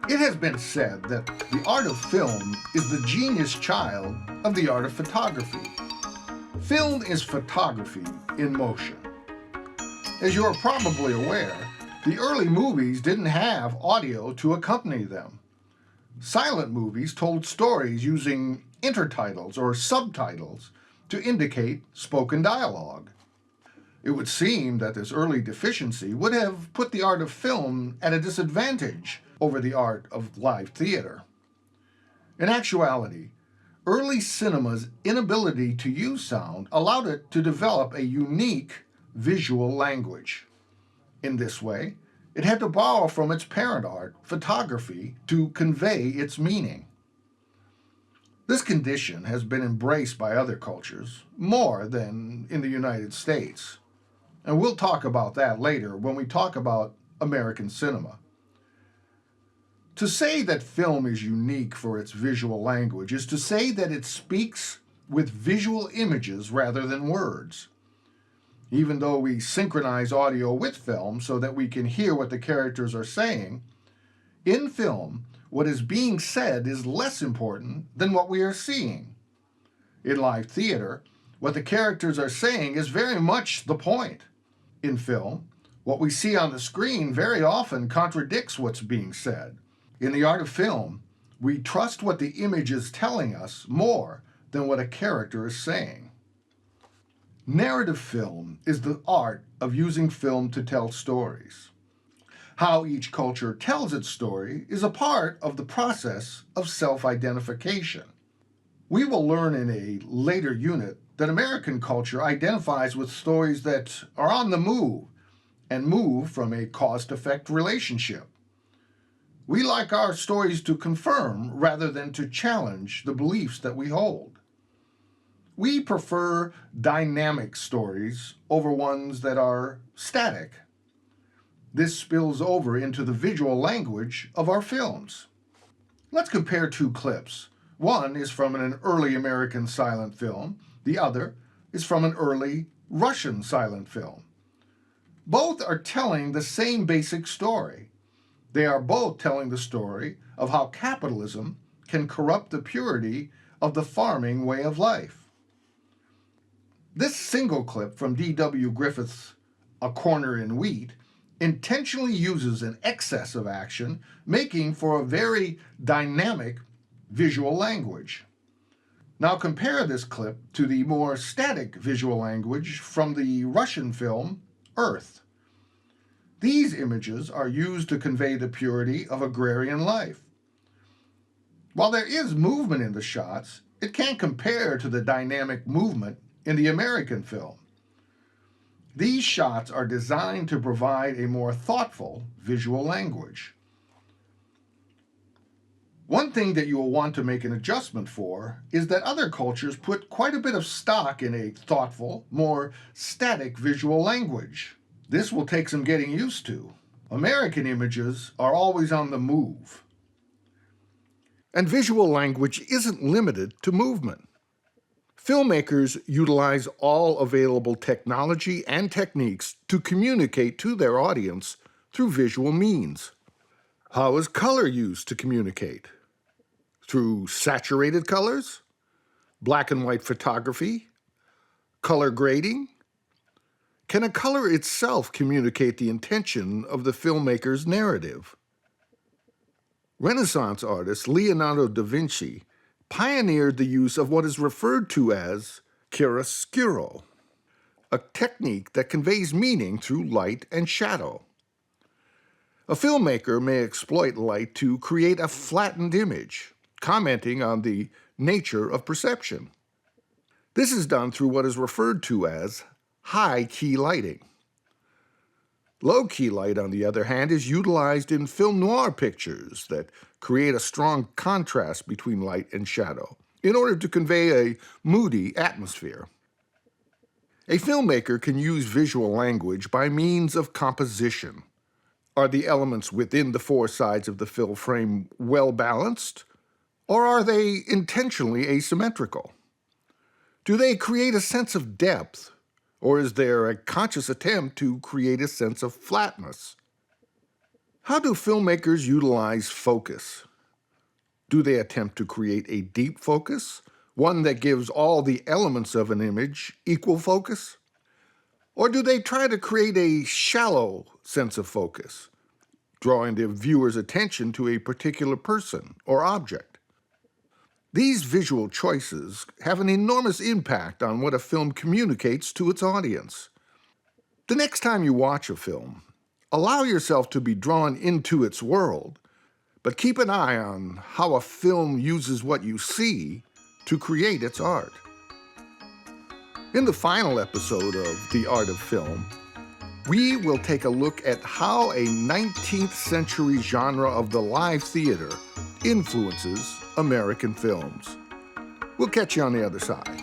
It has been said that the art of film is the genius child of the art of photography. Film is photography in motion. As you are probably aware, the early movies didn't have audio to accompany them. Silent movies told stories using intertitles or subtitles to indicate spoken dialogue. It would seem that this early deficiency would have put the art of film at a disadvantage over the art of live theater. In actuality, early cinema's inability to use sound allowed it to develop a unique visual language. In this way, it had to borrow from its parent art, photography, to convey its meaning. This condition has been embraced by other cultures more than in the United States. And we'll talk about that later when we talk about American cinema. To say that film is unique for its visual language is to say that it speaks with visual images rather than words. Even though we synchronize audio with film so that we can hear what the characters are saying, in film, what is being said is less important than what we are seeing. In live theater, what the characters are saying is very much the point. In film, what we see on the screen very often contradicts what's being said. In the art of film, we trust what the image is telling us more than what a character is saying. Narrative film is the art of using film to tell stories. How each culture tells its story is a part of the process of self-identification. We will learn in a later unit that American culture identifies with stories that are on the move and move from a cause-effect relationship. We like our stories to confirm rather than to challenge the beliefs that we hold. We prefer dynamic stories over ones that are static. This spills over into the visual language of our films. Let's compare two clips. One is from an early American silent film. The other is from an early Russian silent film. Both are telling the same basic story. They are both telling the story of how capitalism can corrupt the purity of the farming way of life. This single clip from D.W. Griffith's A Corner in Wheat intentionally uses an excess of action, making for a very dynamic visual language. Now compare this clip to the more static visual language from the Russian film Earth. These images are used to convey the purity of agrarian life. While there is movement in the shots, it can't compare to the dynamic movement in the American film. These shots are designed to provide a more thoughtful visual language. One thing that you will want to make an adjustment for is that other cultures put quite a bit of stock in a thoughtful, more static visual language. This will take some getting used to. American images are always on the move. And visual language isn't limited to movement. Filmmakers utilize all available technology and techniques to communicate to their audience through visual means. How is color used to communicate? Through saturated colors, black and white photography, color grading? Can a color itself communicate the intention of the filmmaker's narrative? Renaissance artist Leonardo da Vinci pioneered the use of what is referred to as chiaroscuro, a technique that conveys meaning through light and shadow. A filmmaker may exploit light to create a flattened image, commenting on the nature of perception. This is done through what is referred to as high-key lighting. Low-key light, on the other hand, is utilized in film noir pictures that create a strong contrast between light and shadow in order to convey a moody atmosphere. A filmmaker can use visual language by means of composition. Are the elements within the four sides of the film frame well balanced, or are they intentionally asymmetrical? Do they create a sense of depth, or is there a conscious attempt to create a sense of flatness? How do filmmakers utilize focus? Do they attempt to create a deep focus, one that gives all the elements of an image equal focus? Or do they try to create a shallow sense of focus, drawing the viewer's attention to a particular person or object? These visual choices have an enormous impact on what a film communicates to its audience. The next time you watch a film, allow yourself to be drawn into its world, but keep an eye on how a film uses what you see to create its art. In the final episode of The Art of Film, we will take a look at how a 19th century genre of the live theater influences American films. We'll catch you on the other side.